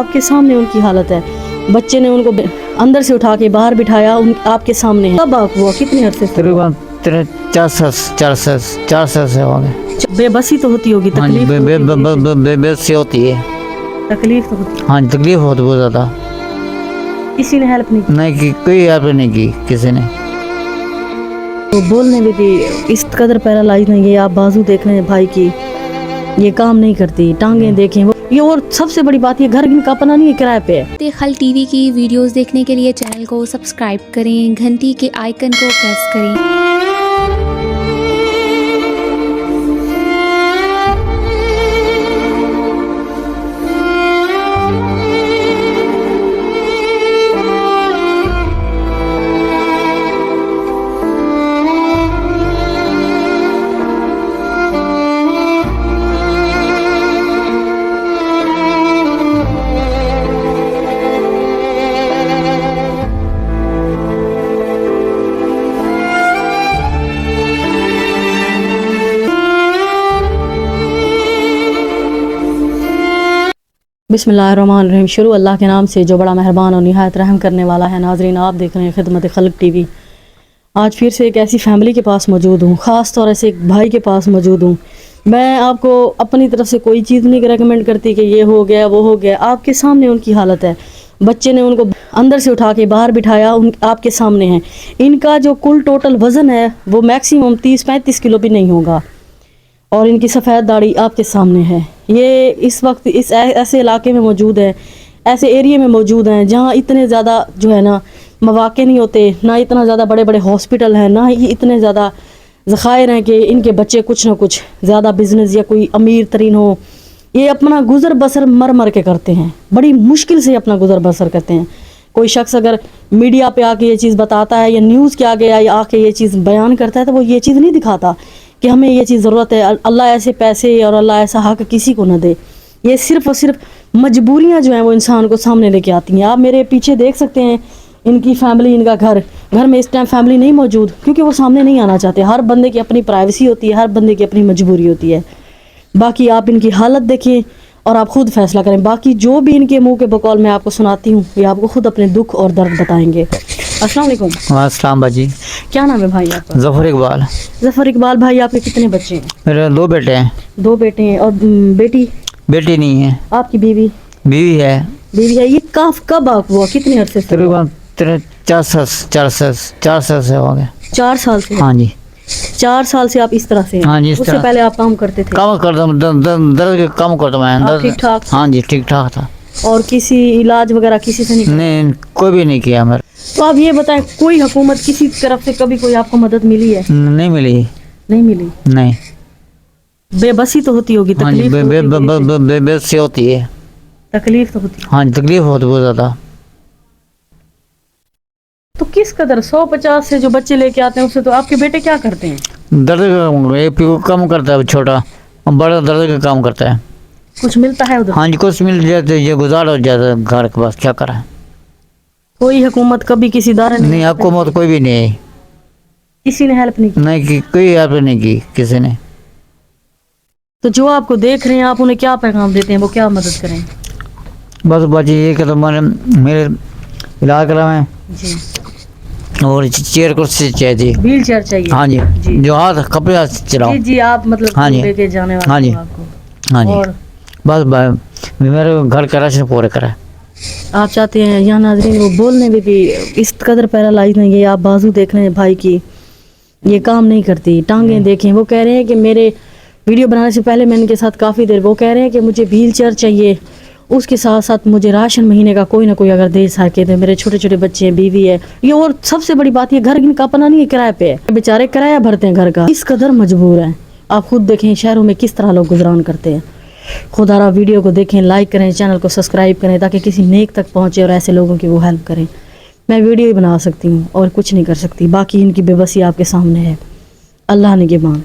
आपके सामने उनकी हालत है। बच्चे ने उनको अंदर से उठा के बाहर बिठाया, आपके सामने है। कब आप हुआ, कितने अरसे से? तकरीबन 4 साल से हो गए। बेबसी तो होती होगी, तकलीफ तो होती है। बेबसी होती है, तकलीफ तो होती हाँ तकलीफ होती बहुत ज़्यादा। है। किसी ने हेल्प नहीं की? नहीं की, कोई हेल्प नहीं की किसी ने। तो बोलने में भी इस कदर पैरालाइज नहीं है। आप बाजू देख रहे हैं भाई की, ये काम नहीं करती, टांगे देखें वो ये। और सबसे बड़ी बात, ये घर इनका अपना नहीं है, किराए पे है। खल टीवी की वीडियोस देखने के लिए चैनल को सब्सक्राइब करें, घंटी के आइकन को प्रेस करें। बिस्मिल्लाहिर्रहमानिर्रहीम। शुरू अल्लाह के नाम से जो बड़ा मेहरबान और निहायत रहम करने वाला है। नाजरीन, आप देख रहे हैं खिदमत खल्क टीवी। आज फिर से एक ऐसी फैमिली के पास मौजूद हूँ, ख़ास तौर से एक भाई के पास मौजूद हूँ। मैं आपको अपनी तरफ से कोई चीज़ नहीं रेकमेंड करती कि ये हो गया वो हो गया। आपके सामने उनकी हालत है। बच्चे ने उनको अंदर से उठा के बाहर बिठाया, आपके सामने है। इनका जो कुल टोटल वज़न है वो मैक्सिमम 30-35 किलो भी नहीं होगा। और इनकी सफ़ेद दाढ़ी आपके सामने है। ये इस वक्त इस ऐसे इलाके में मौजूद है, ऐसे एरिया में मौजूद हैं जहाँ इतने ज़्यादा जो है ना मौक़े नहीं होते, ना इतना ज़्यादा बड़े बड़े हॉस्पिटल हैं, ना ही इतने ज़्यादा ज़खायर हैं कि इनके बच्चे कुछ ना कुछ ज़्यादा बिजनेस या कोई अमीर तरीन हो। ये अपना गुज़र बसर मर मर के करते हैं, बड़ी मुश्किल से अपना गुज़र बसर करते हैं। कोई शख्स अगर मीडिया पे आके ये चीज़ बताता है या न्यूज़ के आगे आके ये चीज़ बयान करता है तो वो ये चीज़ नहीं दिखाता कि हमें ये चीज़ ज़रूरत है। अल्लाह ऐसे पैसे और अल्लाह ऐसा हक किसी को ना दे। ये सिर्फ़ और सिर्फ मजबूरियाँ जो हैं वो इंसान को सामने लेके आती हैं। आप मेरे पीछे देख सकते हैं इनकी फैमिली, इनका घर में इस टाइम फैमिली नहीं मौजूद, क्योंकि वो सामने नहीं आना चाहते। हर बंदे की अपनी प्राइवेसी होती है, हर बंदे की अपनी मजबूरी होती है। बाकी आप इनकी हालत देखें और आप ख़ुद फैसला करें। बाकी जो भी इनके मुँह के बकौल मैं आपको सुनाती हूँ ये आपको ख़ुद अपने दुख और दर्द बताएंगे। अस्सलाम वालेकुम। वालेकुम बाजी। क्या नाम है भाई आपका? ज़फ़र इकबाल। ज़फ़र इकबाल भाई, आपके कितने बच्चे हैं? मेरे 2 बेटे हैं। 2 बेटे हैं। और बेटी? बेटी नहीं है। आपकी बीवी? बीवी है। बीवी है। ये कब आप हुआ, कितने अरसे से? तकरीबन 4 साल से हो गए। 4 साल से? हाँ जी। 4 साल से आप इस तरह से? हाँ जी, इस उससे तरह। पहले आप काम करते थे? काम करता हूँ, दर्द के काम करता हूँ मैं। ठीक ठाक? हाँ जी, ठीक ठाक था। और किसी इलाज वगैरह किसी से नहीं? नहीं, कोई भी नहीं किया मेरे। तो आप ये बताएं, कोई हुकूमत किसी तरफ से कभी कोई आपको मदद मिली है? नहीं मिली। नहीं मिली? नहीं। बेबसी तो होती होगी, हाँ जी, तकलीफ तो होती है। बेबसी होती है, तकलीफ तो होती है। हाँ जी तकलीफ होती बहुत ज़्यादा। तो किस कदर 150 से जो बच्चे लेके आते हैं उससे तो आपके बेटे क्या करते हैं? दर्द का काम करता है, छोटा बड़ा दर्द का काम करता है। कुछ मिलता है उधर? हाँ जी, कुछ मिल जाते, ये गुजार हो जाता है घर के पास, क्या करा। कोई हुकूमत कभी किसी दारा नहीं, हुकूमत कोई भी नहीं है। किसी ने हेल्प नहीं की? नहीं की, कोई हेल्प नहीं की किसी ने। तो जो आपको देख रहे हैं आप उन्हें क्या पैगाम देते हैं, वो क्या मदद करें? बस बाजी ये कि मेरे इलाज कराएं जी। और चेयर कुर्सी चाहिए थी। व्हील चेयर चाहिए? हाँ जी, जी। जो हाथ कपड़े हाथ चलाओ। जी जी, आप मतलब हाँ जी। लेके जाने वाले हाँ जी। हो आपको? हाँ जी। और बस मेरे घर का राशन पूरे करा। आप चाहते हैं, यहाँ नाजरीन वो बोलने में भी इस कदर पैरालाइज नहीं है। आप बाजू देख रहे हैं भाई की, ये काम नहीं करती, टांगे देखें। वो कह रहे हैं कि मेरे वीडियो बनाने से पहले मैं इनके साथ काफ़ी देर, वो कह रहे हैं कि मुझे व्हील चेयर चाहिए, उसके साथ साथ मुझे राशन महीने का कोई ना कोई अगर दे सके तो। मेरे छोटे छोटे बच्चे हैं, बीवी है ये। और सबसे बड़ी बात, ये घर इनका अपना नहीं है, किराए पे है। बेचारे किराया भरते हैं घर का, इस कदर मजबूर हैं। आप खुद देखें शहरों में किस तरह लोग गुजरान करते हैं। खुदारा वीडियो को देखें, लाइक करें, चैनल को सब्सक्राइब करें ताकि किसी नेक तक पहुँचे और ऐसे लोगों की वो हेल्प करें। मैं वीडियो ही बना सकती हूँ और कुछ नहीं कर सकती। बाकी इनकी बेबसी आपके सामने है, अल्लाह निगहबान।